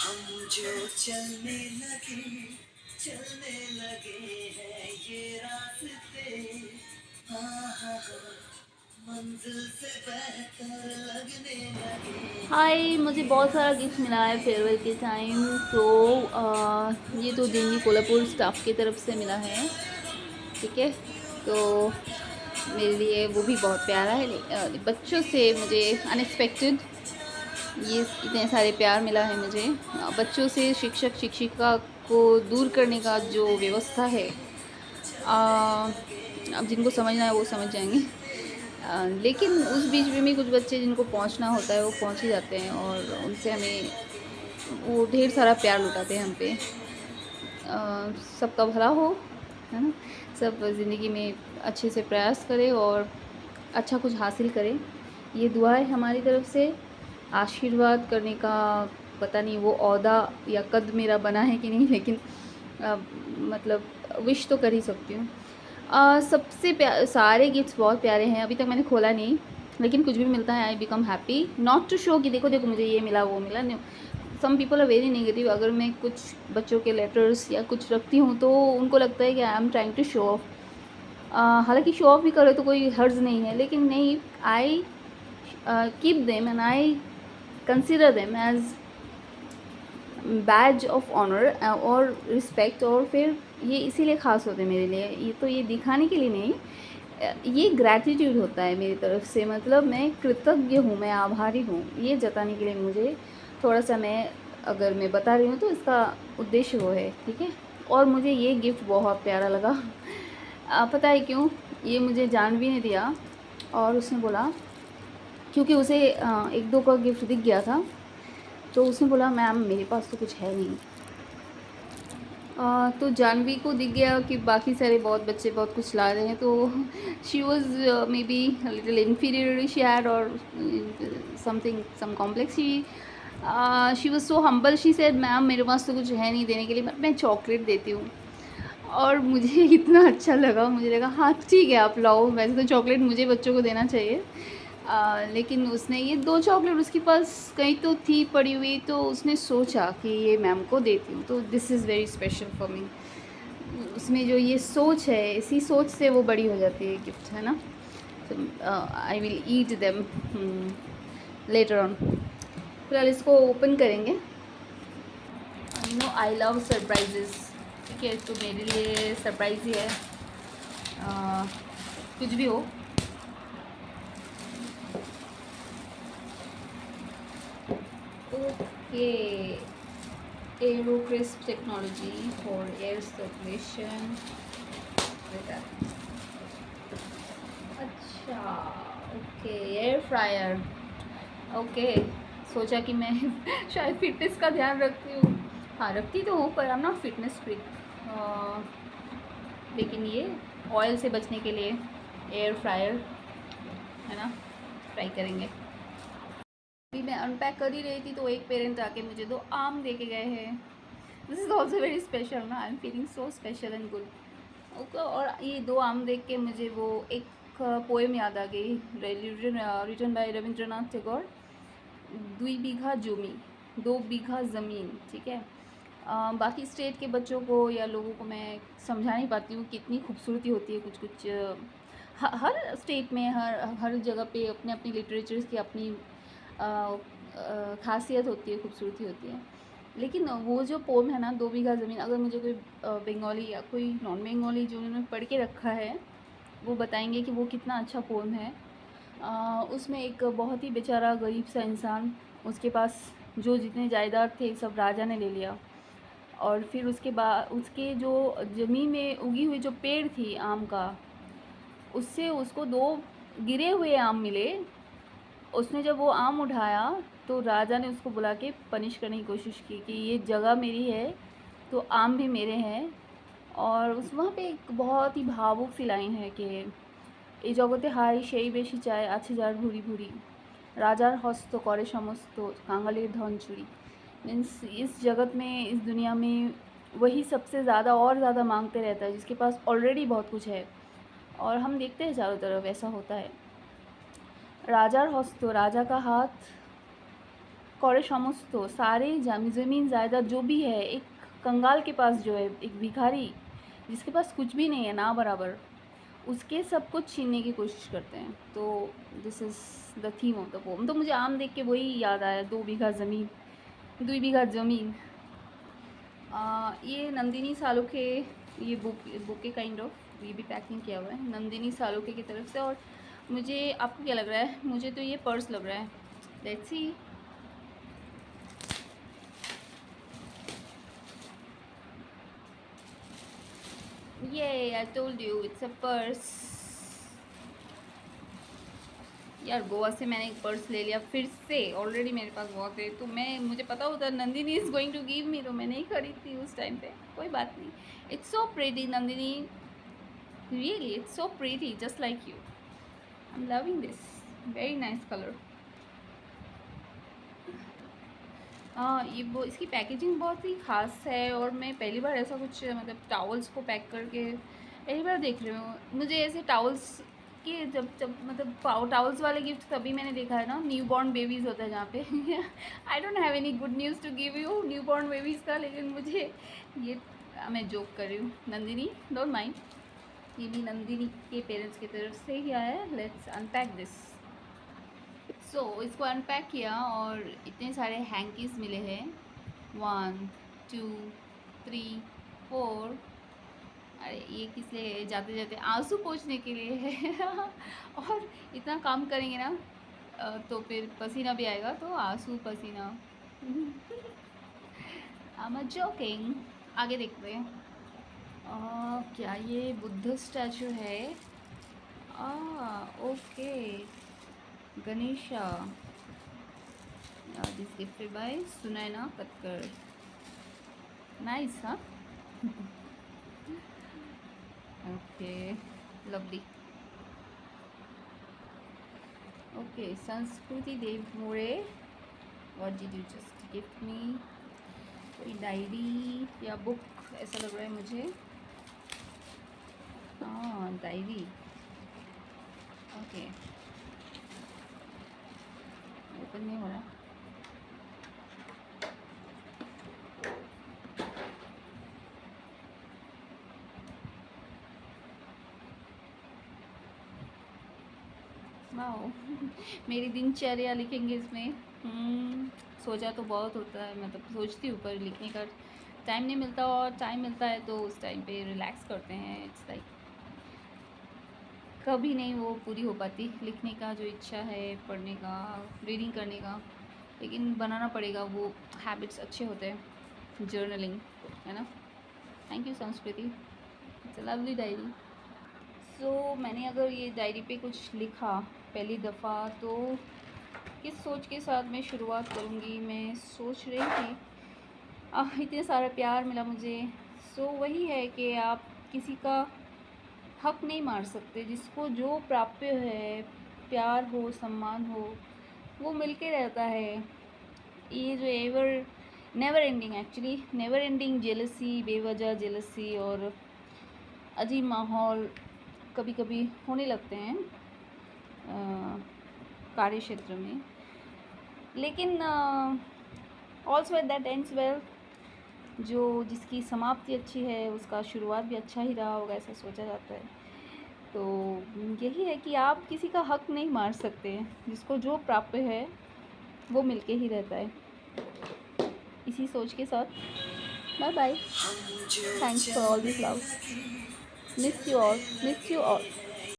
हम जो चलने लगे हैं ये रास्ते, हाँ हाँ हाँ, मंजिल से बेहतर लगने लगे। हाय, मुझे बहुत सारा गिफ्ट मिला है फेयरवेल के टाइम। तो ये तो दिल्ली कोल्हापुर स्टाफ की तरफ से मिला है, ठीक है। तो मेरे लिए वो भी बहुत प्यारा है। बच्चों से मुझे अनएक्सपेक्टेड ये इतने सारे प्यार मिला है मुझे। बच्चों से शिक्षक शिक्षिका को दूर करने का जो व्यवस्था है, अब जिनको समझना है वो समझ जाएंगे। लेकिन उस बीच में भी कुछ बच्चे जिनको पहुंचना होता है वो पहुंच ही जाते हैं, और उनसे हमें वो ढेर सारा प्यार लुटाते हैं हम पे। सबका भला हो, है ना। सब ज़िंदगी में अच्छे से प्रयास करें और अच्छा कुछ हासिल करें, ये दुआ है हमारी तरफ से। आशीर्वाद करने का पता नहीं वो ओहदा या कद मेरा बना है कि नहीं, लेकिन अ, मतलब विश तो कर ही सकती हूँ। सबसे सारे गिफ्ट्स बहुत प्यारे हैं, अभी तक मैंने खोला नहीं, लेकिन कुछ भी मिलता है I become happy. Not to show कि देखो देखो मुझे ये मिला वो मिला। Some people are very negative. अगर मैं कुछ बच्चों के लेटर्स या कुछ रखती हूँ तो उनको लगता है कि I am trying to show off. हालांकि शो ऑफ भी करे तो कोई हर्ज नहीं है, लेकिन नहीं, I keep them and I consider them as badge of honour और रिस्पेक्ट। और फिर ये इसीलिए ख़ास होते हैं मेरे लिए। ये तो ये दिखाने के लिए नहीं, ये ग्रैटिट्यूड होता है मेरी तरफ से। मतलब मैं कृतज्ञ हूँ, मैं आभारी हूँ, ये जताने के लिए मुझे थोड़ा सा, मैं अगर मैं बता रही हूँ तो इसका उद्देश्य वो है, ठीक है। और मुझे ये गिफ्ट बहुत प्यारा लगा। पता है क्यों? ये मुझे जानवी ने दिया, और उसने बोला, क्योंकि उसे एक दो का गिफ्ट दिख गया था, तो उसने बोला मैम मेरे पास तो कुछ है नहीं। तो जानवी को दिख गया कि बाकी सारे बहुत बच्चे बहुत कुछ ला रहे हैं, तो she was may be little inferior she had, और something some complex. She was so humble, she said ma'am मेरे पास तो कुछ है नहीं देने के लिए, बट मैं चॉकलेट देती हूँ। और मुझे इतना अच्छा लगा, मुझे लगा हाँ ठीक है आप लाओ। वैसे तो चॉकलेट मुझे बच्चों को देना चाहिए, लेकिन उसने ये दो चॉकलेट उसके पास कहीं तो थी पड़ी हुई, तो उसने सोचा कि ये मैम को देती हूँ। तो this is very special for me. उसमें जो ये सोच है, इसी सोच से वो बड़ी हो जाती है गिफ्ट, है ना। I will eat them later on. फिलहाल इसको ओपन करेंगे। You know I love surprises, ठीक है। तो मेरे लिए सरप्राइज ही है, कुछ भी हो। Okay, arrow crisp technology for air circulation. अच्छा, ओके, एयर फ्रायर। ओके, सोचा कि मैं शायद फिटनेस का ध्यान रखती हूँ। हाँ रखती तो हूँ, पर I am not fitness freak. लेकिन ये ऑयल से बचने के लिए एयर फ्रायर, है ना, ट्राई करेंगे। अभी मैं अनपैक कर ही रही थी तो एक पेरेंट आके मुझे दो आम दे के गए हैं। This is also very special ना, I am feeling so special and good. Okay, और ये दो आम देख के मुझे वो एक पोएम याद आ गई, रिटन बाय रविंद्रनाथ टैगोर। 2 बीघा जमी, 2 बीघा ज़मीन, ठीक है। बाकी स्टेट के बच्चों को या लोगों को मैं समझा नहीं पाती हूँ कितनी खूबसूरती होती है कुछ कुछ। हर स्टेट में हर जगह पे अपने अपनी लिटरेचर्स की अपनी खासियत होती है, खूबसूरती होती है। लेकिन वो जो पोम है ना, 2 बीघा ज़मीन, अगर मुझे कोई बंगाली या कोई नॉन बंगाली जो उन्होंने पढ़ के रखा है वो बताएंगे कि वो कितना अच्छा पोम है। उसमें एक बहुत ही बेचारा गरीब सा इंसान, उसके पास जो जितने जायदाद थे सब राजा ने ले लिया, और फिर उसके बाद उसके जो ज़मीन में उगी हुई जो पेड़ थी आम का, उससे उसको 2 गिरे हुए आम मिले। उसने जब वो आम उठाया तो राजा ने उसको बुला के पनिश करने की कोशिश की कि ये जगह मेरी है तो आम भी मेरे हैं। और उस वहाँ पे एक बहुत ही भावुक सी लाइन है कि এই জগতে হাই সেই বেশি চায় আছে যার ভুরি ভুরি রাজার হস্ত করে সমস্ত কাঙালির ধন চুरी। मीन्स इस जगत में, इस दुनिया में वही सबसे ज़्यादा और ज़्यादा मांगते रहता है जिसके पास ऑलरेडी बहुत कुछ है। और हम देखते हैं चारों तरफ ऐसा होता है। राजार हस्त, राजा का हाथ করে সমস্ত सारे ज़मीन जायदाद जो भी है, एक कंगाल के पास जो है, एक भिखारी जिसके पास कुछ भी नहीं है ना बराबर, उसके सब कुछ छीनने की कोशिश करते हैं। तो this is the theme of the pome. तो मुझे आम देख के वही याद आया, 2 बीघा ज़मीन, 2 बीघा ज़मीन। ये नंदिनी सालुखे, ये बुके काइंड ऑफ, ये भी पैकिंग किया हुआ है नंदिनी सालुखे की तरफ से। और मुझे, आपको क्या लग रहा है? मुझे तो ये पर्स लग रहा है। Let's see. ये I told you it's a purse. यार गोवा से मैंने एक पर्स ले लिया फिर से, ऑलरेडी मेरे पास बहुत है। तो मुझे पता होता Nandini is going to give me, तो मैं नहीं खरीदती उस टाइम पे। कोई बात नहीं। It's so pretty Nandini, really it's so pretty, just like you. I am loving this, very nice colour. हाँ, ये वो इसकी पैकेजिंग बहुत ही ख़ास है। और मैं पहली बार ऐसा कुछ, मतलब टावल्स को पैक करके पहली बार देख रही हूँ। मुझे ऐसे टावल्स के जब जब मतलब टावल्स वाले गिफ्ट तभी मैंने देखा है ना, न्यू बॉर्न बेबीज़ होता है जहाँ पे। I don't have any good news to give you new born babies का, लेकिन मुझे ये, मैं जोक कर रही हूँ नंदिनी, डोंट माइंड। ये भी नंदिनी के पेरेंट्स की तरफ से ही आया है। Let's unpack this. सो इसको अनपैक किया और इतने सारे हैंकीज मिले हैं, 1 2 3 4। अरे ये किस लिए है? जाते जाते आंसू पोंछने के लिए है। और इतना काम करेंगे ना तो फिर पसीना भी आएगा, तो आंसू पसीना। I am joking. आगे देखते हैं। क्या ये बुद्ध स्टैचू है? Okay, Ganesha. This gifted by Sunaina Katkar. Nice, हाँ। Okay, lovely. Okay, Sanskriti Dev More, what did you just gift me? कोई डायरी या बुक ऐसा लग रहा है मुझे। हाँ, डायरी। ओके, ओपन नहीं हो रहा। वाओ। मेरी दिनचर्या लिखेंगे इसमें। सोचा तो बहुत होता है, मतलब सोचती हूँ पर लिखने का टाइम नहीं मिलता, और टाइम मिलता है तो उस टाइम पे रिलैक्स करते हैं। इट्स लाइक कभी नहीं वो पूरी हो पाती लिखने का जो इच्छा है, पढ़ने का, रीडिंग करने का। लेकिन बनाना पड़ेगा, वो हैबिट्स अच्छे होते हैं, जर्नलिंग, है ना। थैंक यू संस्कृति, इट्स अ लवली डायरी। सो मैंने अगर ये डायरी पे कुछ लिखा पहली दफ़ा, तो किस सोच के साथ मैं शुरुआत करूँगी? मैं सोच रही थी, इतने सारा प्यार मिला मुझे। सो वही है कि आप किसी का हक नहीं मार सकते। जिसको जो प्राप्य है, प्यार हो, सम्मान हो, वो मिलके रहता है। ये जो never ending, actually never ending jealousy, बेवजह जेलसी और अजीब माहौल कभी कभी होने लगते हैं कार्य क्षेत्र में। लेकिन also at that ends well. जो जिसकी समाप्ति अच्छी है उसका शुरुआत भी अच्छा ही रहा होगा, ऐसा सोचा जाता है। तो यही है कि आप किसी का हक नहीं मार सकते। जिसको जो प्राप्य है वो मिलके ही रहता है। इसी सोच के साथ bye bye. Thanks for all this love. Miss you all, miss you all.